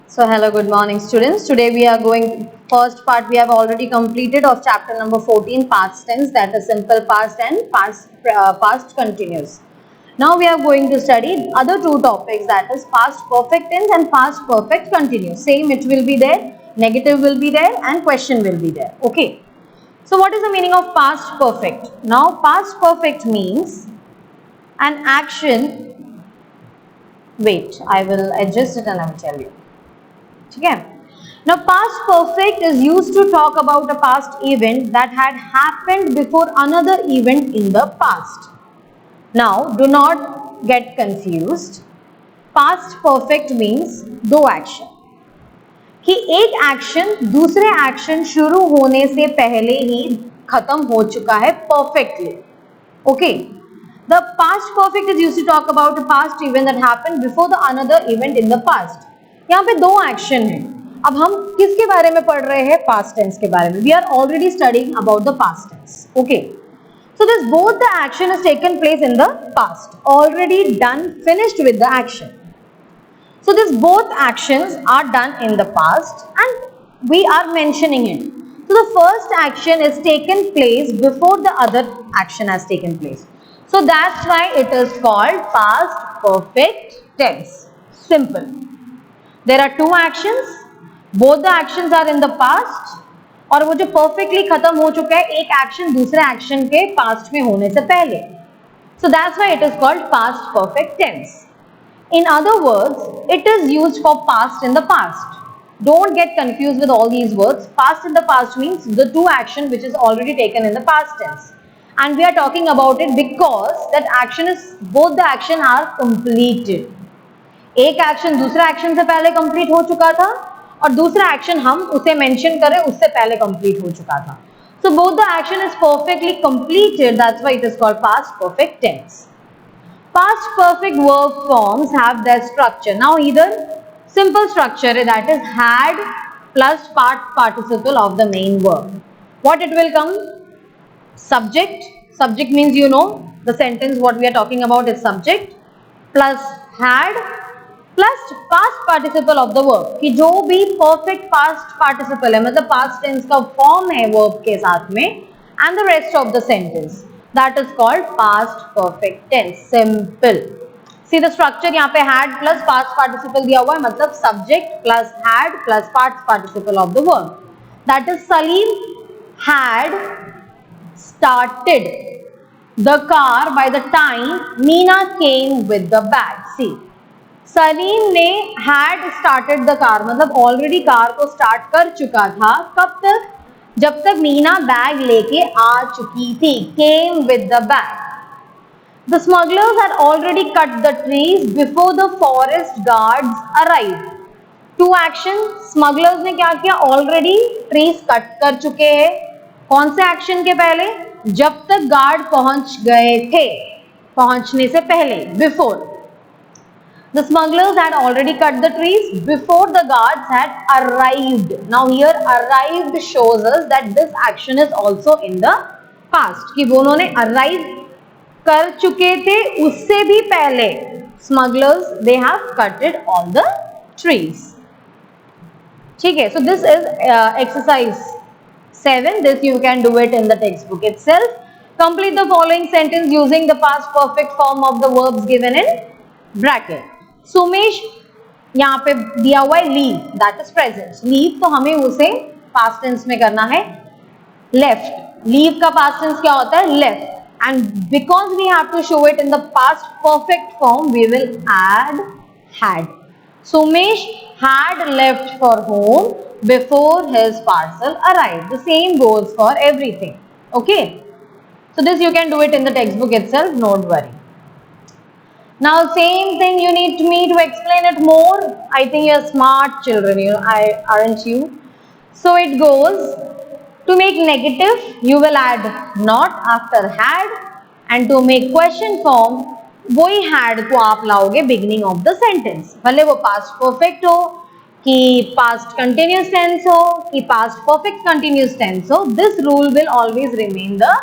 So hello, good morning students. Today we are going, first part we have already completed of chapter number 14, past tense, that is simple past and past continuous. Now we are going to study other two topics, that is past perfect tense and past perfect continuous. Same, it will be there, negative will be there and question will be there. Okay. So what is the meaning of past perfect? Now past perfect means an action, wait, I will adjust it and I will tell you. Okay. Now past perfect is used to talk about a past event that had happened before another event in the past. Now do not get confused. Past perfect means दो action कि एक action दूसरे action शुरू होने से पहले ही खत्म हो चुका है perfectly. Okay. The past perfect is used to talk about a past event that happened before the another event in the past. यहाँ पे दो एक्शन है. अब हम किसके बारे में पढ़ रहे हैं? पास्ट टेंस के बारे में. We are already studying about the past tense. Okay. So this both the action has taken place in the past. Already done, finished with the action. So this both actions are done in the past and we are mentioning it. So the first action is taken place before the other action has taken place. So that's why it is called past perfect tense. Simple. There are two actions. Both the actions are in the past. और वो जो perfectly खत्म हो चुका है एक action दूसरे action के past में होने से पहले. So that's why it is called past perfect tense. In other words, it is used for past in the past. Don't get confused with all these words. Past in the past means the two action which is already taken in the past tense. And we are talking about it because that action is, both the action are completed. एक action दूसरा action से पहले complete हो चुका था और दूसरा action हम उसे मेंशन करें उससे पहले कंप्लीट हो चुका था. So both the action is perfectly completed. That's why it is called past perfect tense. Past perfect verb forms have their structure. Now either simple structure, that is had plus participle of the main verb. What it will come? Subject. Subject means you know the sentence what we are talking about is subject plus had plus past participle of the verb कि जो भी perfect past participle है मतलब past tense का form है verb के साथ में and the rest of the sentence that is called past perfect tense. Simple. See the structure यहाँ पे had plus past participle दिया हुआ है मतलब subject plus had plus past participle of the verb. That is Salim had started the car by the time Meena came with the bag. See, Salim ने had started the car मतलब already car को start कर चुका था. कब तक? जब तक मीना बैग लेके आ चुकी थी. Came with the bag. The smugglers had already cut the trees before the forest guards arrived. Two action. Smugglers ने क्या किया? Already trees cut कर चुके हैं. कौन से एक्शन के पहले? जब तक गार्ड पहुंच गए थे. पहुंचने से पहले. Before. The smugglers had already cut the trees before the guards had arrived. Now here arrived shows us that this action is also in the past. कि वो उन्होंने arrive कर चुके थे उससे भी पहले. Smugglers they have cutted all the trees. ठीक है. So this is exercise 7. This you can do it in the textbook itself. Complete the following sentence using the past perfect form of the verbs given in bracket. Sumesh यहाँ पे दिया हुआ है leave, that is present. Leave तो हमें उसे past tense में करना है. लेफ्ट. लीव का पास्ट टेंस क्या होता है? Left. And because we have to show it in the past perfect form we will add had. Sumesh had left for home before his parcel arrived. The same goes for everything. Okay. So this you can do it in the textbook itself. Don't worry. Now same thing you need me to explain it more. I think you're smart children, you know, aren't you? So it goes, to make negative you will add not after had and to make question form वही had को आप लाओगे beginning of the sentence. भले वो past perfect हो कि past continuous tense हो कि past perfect continuous tense हो, this rule will always remain the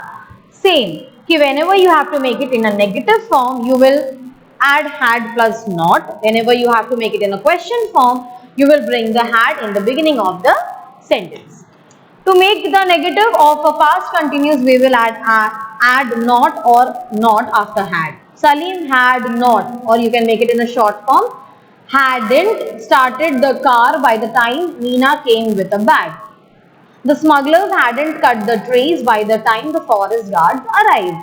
same कि whenever you have to make it in a negative form you will add had plus not. Whenever you have to make it in a question form you will bring the had in the beginning of the sentence. To make the negative of a past continuous, we will add not or not after had. Salim had not, or you can make it in a short form, hadn't started the car by the time Nina came with a bag. The smugglers hadn't cut the trees by the time the forest guards arrived.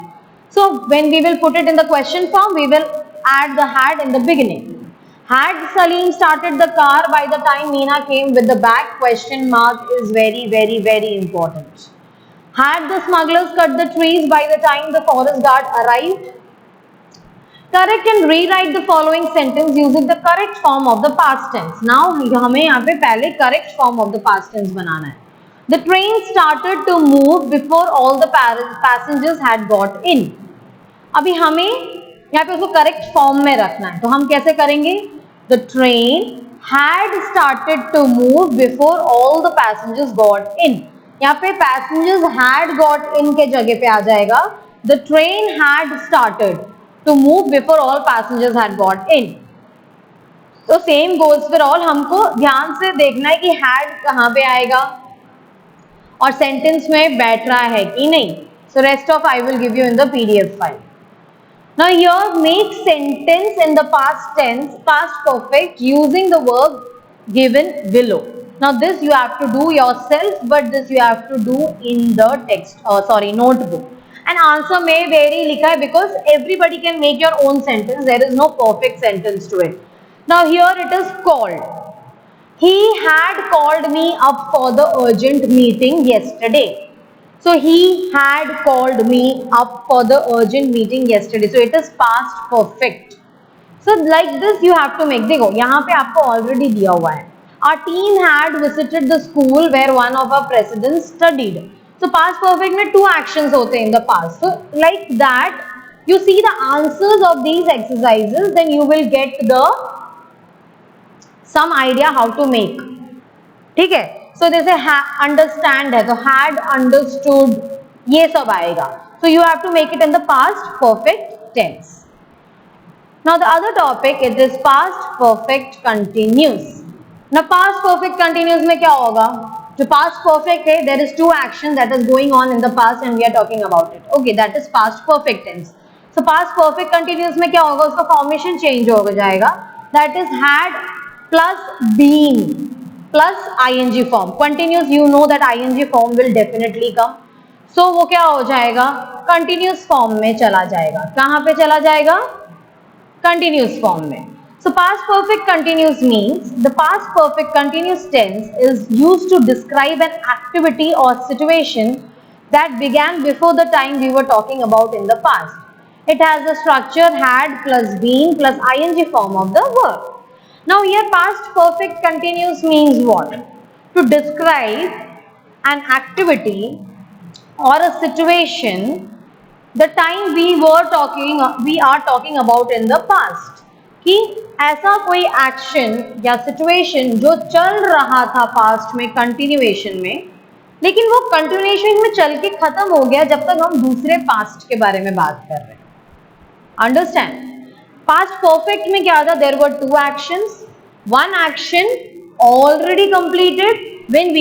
So when we will put it in the question form, we will add the had in the beginning. Had Salim started the car by the time Nina came with the bag? Question mark is very, very, very important. Had the smugglers cut the trees by the time the forest guard arrived? Correct and rewrite the following sentence using the correct form of the past tense. Now हमें यहाँ पे पहले correct form of the past tense बनाना है. The train started to move before all the passengers had got in. अभी हमें यहाँ पे उसको correct form में रखना है, तो हम कैसे करेंगे? The train had started to move before all the passengers got in. यहाँ पे passengers had got in के जगह पे आ जाएगा the train had started to move before all passengers had got in. तो same goes for all. हमको ध्यान से देखना है कि had कहाँ पे आएगा और sentence में बैठ रहा है कि नहीं. So rest of I will give you in the PDF file. Now here make sentence in the past tense, past perfect using the verb given below. Now this you have to do yourself, but this you have to do in the text, notebook. And answer may vary लिखा है because everybody can make your own sentence. There is no perfect sentence to it. Now here it is called. He had called me up for the urgent meeting yesterday. So he had called me up for the urgent meeting yesterday. So it is past perfect. So like this you have to make. देखो यहाँ पे आपको already दिया हुआ है. Our team had visited the school where one of our presidents studied. So past perfect में two actions होते हैं in the past. So like that you see the answers of these exercises, then you will get the some idea how to make. ठीक है? So जैसे understand है तो had understood ये सब आएगा. So you have to make it in the past perfect tense. Now the other topic it is past perfect continuous. Now past perfect continuous में क्या होगा? जो past perfect है there is two actions that is going on in the past and we are talking about it. Okay, that is past perfect tense. So past perfect continuous में क्या होगा? उसका formation change हो जाएगा. That is had plus been plus ing form. Continuous you know that ing form will definitely come. So वो क्या हो जाएगा? Continuous form में चला जाएगा. कहाँ पे चला जाएगा? Continuous form में. So past perfect continuous means the past perfect continuous tense is used to describe an activity or situation that began before the time we were talking about in the past. It has the structure had plus been plus ing form of the verb. Now here past perfect continuous means what? To describe an activity or a situation the time we are talking about in the past. कि ऐसा कोई action या situation जो चल रहा था past में continuation में, लेकिन वो continuation में चल के खत्म हो गया जब तक हम दूसरे past के बारे में बात कर रहे हैं. Understand? Past perfect में क्या था? There were two actions. One action already completed when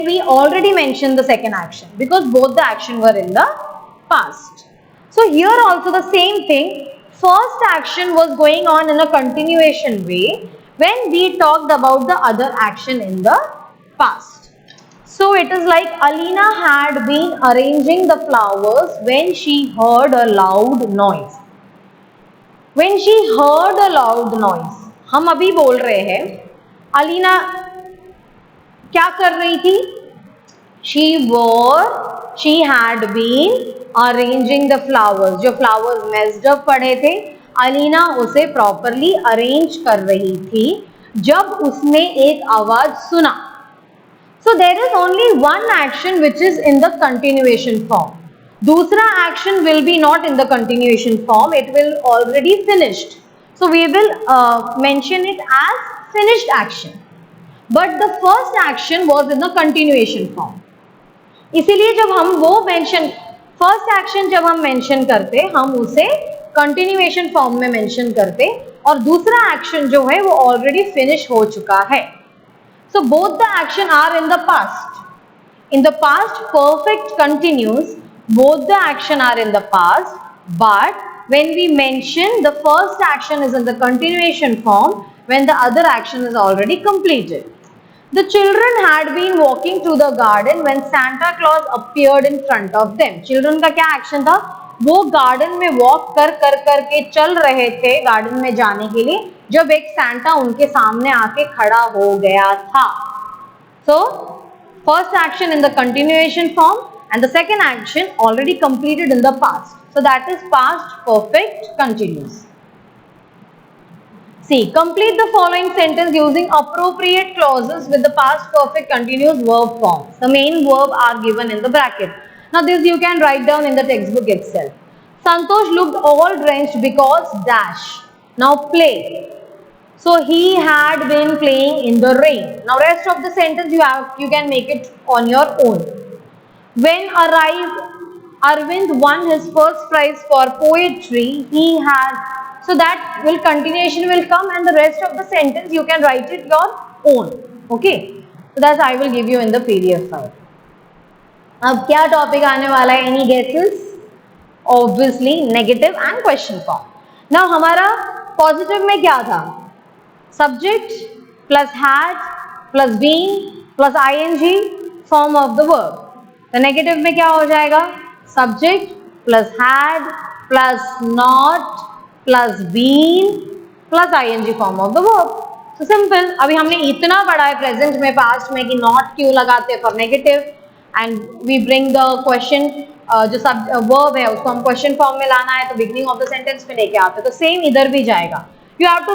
we already mentioned the second action because both the action were in the past. So here also the same thing. First action was going on in a continuation way when we talked about the other action in the past. So it is like Alina had been arranging the flowers when she heard a loud noise. When she heard a loud noise, हम अभी बोल रहे हैं अलीना क्या कर रही थी? She had been arranging the flowers. जो flowers messed up पड़े थे अलीना उसे properly arrange कर रही थी जब उसने एक आवाज सुना. So there is only one action which is in the continuation form. दूसरा action will be not in the continuation form, it will already finished. So we will mention it as finished action. But the first action was in the continuation form. इसीलिए जब हम वो mention first action जब हम mention करते हम उसे continuation form में मेंशन करते और दूसरा एक्शन जो है वो ऑलरेडी फिनिश हो चुका है. So both the action are in the past. In the past, perfect continues. Both the action are in the past, but when we mention the first action is in the continuation form, when the other action is already completed. The children had been walking to the garden when Santa Claus appeared in front of them. Children का क्या action था? वो garden में walk कर के चल रहे थे garden में जाने के लिए जब एक Santa उनके सामने आके खड़ा हो गया था. So first action in the continuation form and the second action already completed in the past. So that is past perfect continuous. See, complete the following sentence using appropriate clauses with the past perfect continuous verb forms. The main verb are given in the bracket. Now this you can write down in the textbook itself. Santosh looked all drenched because dash. Now play. So he had been playing in the rain. Now rest of the sentence you can make it on your own. When Arvind won his first prize for poetry, he had, so that will continuation will come and the rest of the sentence you can write it your own. Okay. So that's I will give you in the PDF file. अब क्या topic आने वाला है? Any guesses? Obviously negative and question form. Now हमारा positive में क्या था? Subject plus had plus been plus ing form of the verb. The negative में क्या हो जाएगा? Subject plus had plus not plus been plus ing form of the verb. So simple. अभी हमने इतना पढ़ा है present में past में कि not क्यों लगाते for negative and we bring the question जो सब verb है उसको हम question form में लाना है तो beginning of the sentence में लेके आते हैं तो same इधर भी जाएगा. You have to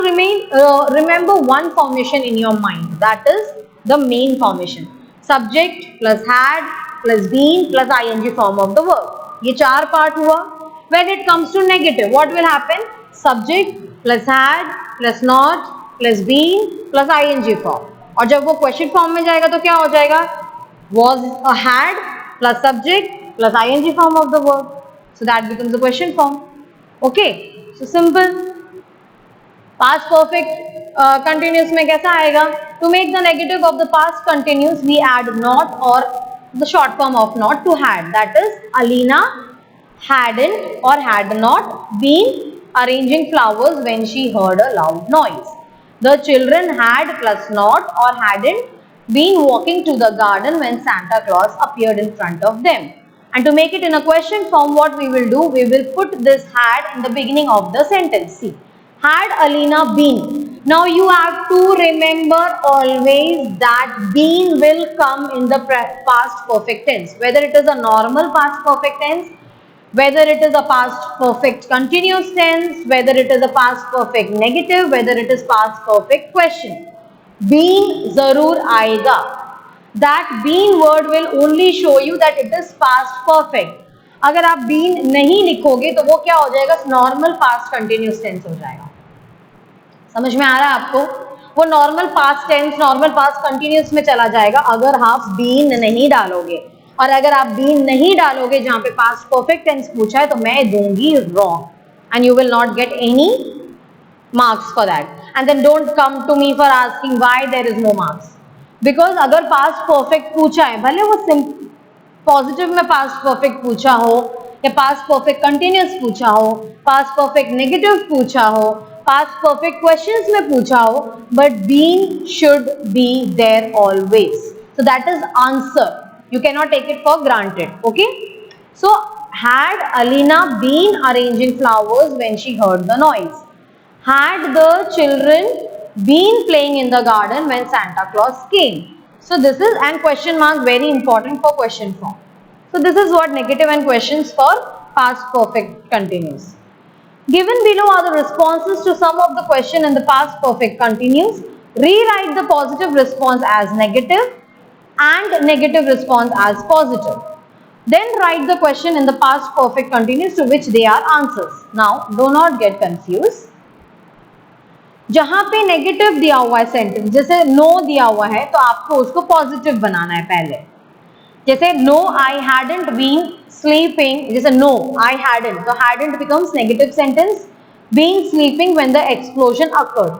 remember one formation in your mind, that is the main formation. Subject plus had plus been plus ing form of the verb. ये चार part हुआ. When it comes to negative, what will happen? Subject plus had plus not plus been plus ing form. और जब वो question form में जाएगा तो क्या हो जाएगा? Was a had plus subject plus ing form of the verb. So that becomes the question form. Okay, so simple. Past perfect continuous में कैसा आएगा? To make the negative of the past continuous, we add not or the short form of not to had. That is, Alina hadn't or had not been arranging flowers when she heard a loud noise. The children had plus not or hadn't been walking to the garden when Santa Claus appeared in front of them. And to make it in a question form, what we will do? We will put this had in the beginning of the sentence. See. Had Alina been. Now you have to remember always that been will come in the past perfect tense. Whether it is a normal past perfect tense, whether it is a past perfect continuous tense, whether it is a past perfect negative, whether it is past perfect question. Been zarur aayega. That been word will only show you that it is past perfect. अगर आप been नहीं लिखोगे तो वो क्या हो जाएगा? Normal past continuous tense हो जाएगा. समझ में आ रहा है आपको? वो normal past tense normal past continuous में चला जाएगा अगर आप been नहीं डालोगे. और अगर आप been नहीं डालोगे जहां पे पास्ट परफेक्ट टेंस पूछा है तो मैं दूंगी wrong and you will not get any marks for that. And then don't come to me for asking why there is no marks. Because अगर पास्ट परफेक्ट पूछा है, भले वो पॉजिटिव में पास्ट परफेक्ट पूछा हो या पास्ट परफेक्ट कंटिन्यूस पूछा हो, पास्ट परफेक्ट नेगेटिव पूछा हो, पास्ट परफेक्ट क्वेश्चंस में पूछा हो, but been should be there always. So that is answer. You cannot take it for granted. Okay. So had Alina been arranging flowers when she heard the noise? Had the children been playing in the garden when Santa Claus came? So this is and question mark very important for question form. So this is what negative and questions for past perfect continuous. Given below are the responses to some of the question in the past perfect continuous. Rewrite the positive response as negative and negative response as positive. Then write the question in the past perfect continuous to which they are answers. Now do not get confused. जहां पे negative दिया हुआ है sentence, जैसे no दिया हुआ है तो आपको उसको पॉजिटिव बनाना है पहले. जैसे no I hadn't been sleeping, जैसे no, I hadn't, तो hadn't becomes negative sentence. Being sleeping when the explosion occurred.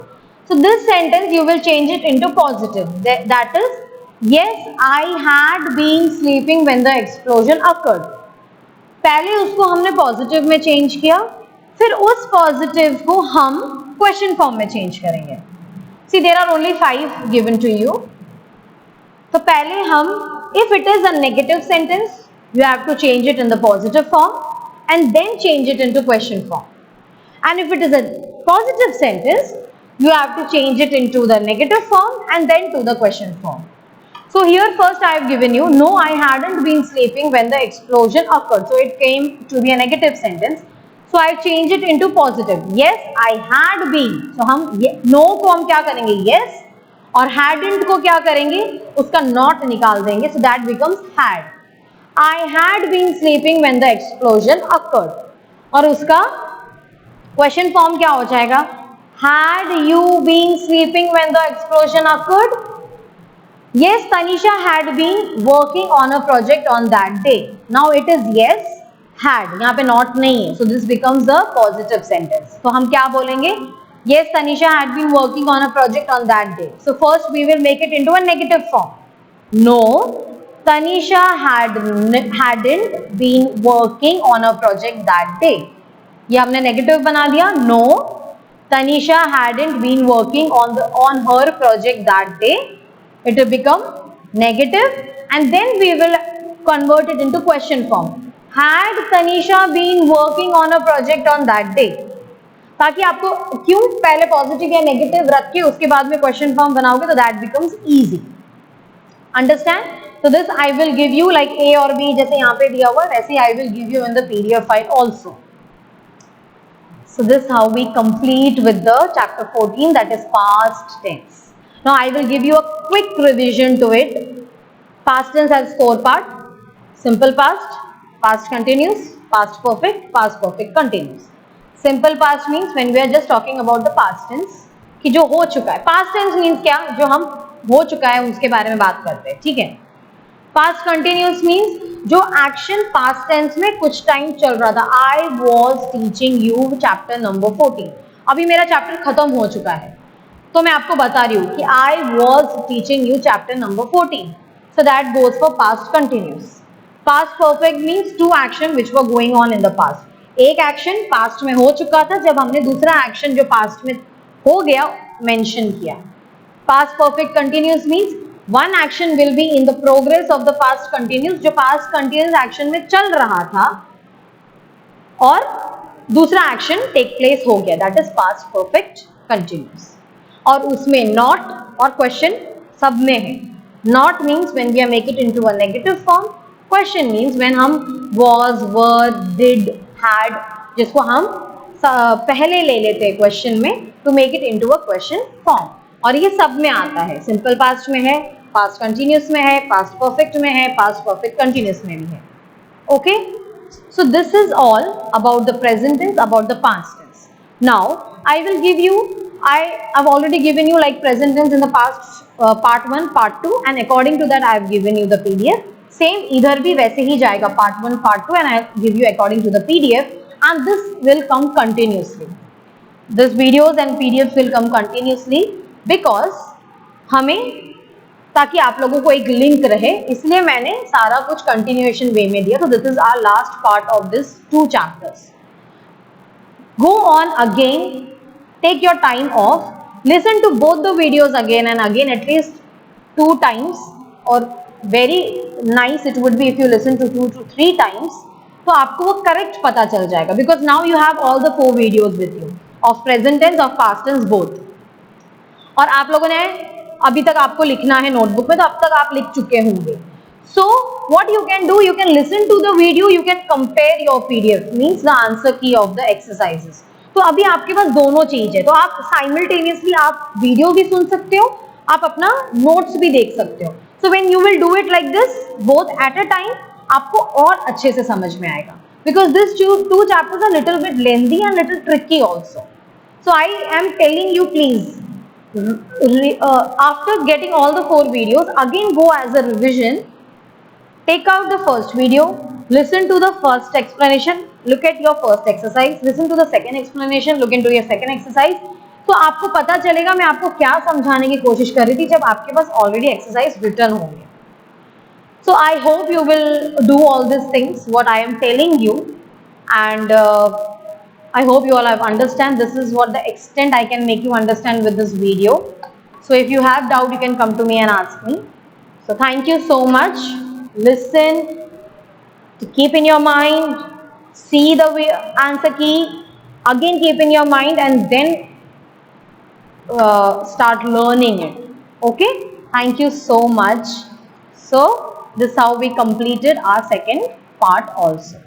So this sentence you will change it into positive. That is, yes, I had been sleeping when the explosion occurred. पहले उसको हमने positive में change किया, फिर उस positive को हम question form में चेंज करेंगे. See there are only 5 given to you. तो पहले हम, if it is a negative sentence, you have to change it in the positive form and then change it into question form. And if it is a positive sentence, you have to change it into the negative form and then to the question form. So here first I have given you, no, I hadn't been sleeping when the explosion occurred. So it came to be a negative sentence. So I change it into positive. Yes, I had been. So हम no को हम क्या करेंगे? Yes. और hadn't को क्या करेंगे? उसका not निकाल देंगे. So that becomes had. I had been sleeping when the explosion occurred. और उसका क्वेश्चन फॉर्म क्या हो जाएगा? Had you been sleeping when the explosion occurred? Yes, Tanisha had been working on a project on that day. Now it is yes, had. यहाँ पे not नहीं है. So this becomes a positive sentence. तो हम क्या बोलेंगे? Yes, Tanisha had been working on a project on that day. So first we will make it into a negative form. No, Tanisha hadn't been working on a project that day. ये हमने negative बना दिया. No, Tanisha hadn't been working on her project that day. It will become negative and then we will convert it into question form. Had Tanisha been working on a project on that day? ताकि आपको क्यों पहले positive या negative रख के उसके बाद में क्वेश्चन फॉर्म बनाओगे, तो that becomes easy. Understand? So this I will give you like A और B जैसे यहाँ पे दिया हुआ है, वैसे I will give you in the PDF file also. So this how we complete with the chapter 14, that is past tense. Now I will give you a quick revision to it. Past tense has 4 parts: simple past, past continuous, past perfect continuous. Simple past means when we are just talking about the past tense कि जो हो चुका है. Past tense means क्या? जो हम हो चुका है उसके बारे में बात करते हैं. ठीक है. Past continuous means जो एक्शन past tense में कुछ टाइम चल रहा था. I was teaching you chapter number 14. अभी मेरा चैप्टर खत्म हो चुका है, तो मैं आपको बता रही हूँ कि I was teaching you chapter number 14. So that goes for past continuous. Past perfect means two action which were going on in the past. एक एक्शन पास्ट में हो चुका था जब हमने दूसरा एक्शन जो पास्ट में हो गया मेंशन किया. Past perfect continuous means one action will be in the progress of the past continuous, जो past continuous action में चल रहा था और दूसरा एक्शन टेक प्लेस हो गया. That is past perfect continuous. और उसमें not और question सब में है. Not means when we make it into a negative form. Question means when हम was, were, did, had, जिसको हम पहले ले लेते हैं क्वेश्चन में to make it into a question form. और ये सब में आता है. सिंपल पास्ट में है, पास्ट कंटिन्यूस में है, पास्ट परफेक्ट में है, पास्ट परफेक्ट कंटिन्यूस में भी है. Okay, so this is all about the present tense, about the past tense. Now I will give you, I have already given you like present tense in the past part 1, part 2 and according to that I have given you the PDF. Same इधर भी वैसे ही जाएगा part 1, part 2 and I give you according to the PDF and this will come continuously. This videos and PDFs will come continuously because हमें ताकि आप लोगों को एक लिंक रहे, इसलिए मैंने सारा कुछ कंटिन्यूएशन वे में दिया. तो this is our last part of this 2 chapters. Go on again, take your time off, listen to both the videos again and again at least 2 times or very nice it would be if you listen to 2 to 3 times. तो आपको वो correct पता चल जाएगा because now you have all the 4 videos with you of present tense, of past tense both. और आप लोगों ने अभी तक आपको लिखना है नोटबुक में, तो अब तक आप लिख चुके होंगे. So what you can do, you can listen to the video, you can compare your PDF means the answer key of the exercises. तो अभी आपके पास दोनों चीज है, तो आप साइमल्टेनियसली आप वीडियो भी सुन सकते हो, आप अपना नोट्स भी देख सकते हो. So when you will do it like this both at a time, आपको और अच्छे से समझ में आएगा because these two chapters are little bit lengthy and little tricky also. So I am telling you, please after getting all the 4 videos, again go as a revision, take out the first video, Listen to the first explanation, look at your first exercise. Listen to the second explanation, look into your second exercise. तो आपको पता चलेगा मैं आपको क्या समझाने की कोशिश कर रही थी जब आपके पास ऑलरेडी एक्सरसाइज रिटर्न होंगे. So I hope you will do all these things what I am telling you, and I hope you all have understand. This is what the extent I can make you understand with this video. So if you have doubt, you can come to me and ask me. So thank you so much. Listen, to keep in your mind, see the answer key, again keep in your mind, and then start learning it. Okay, thank you so much. So this is how we completed our second part also.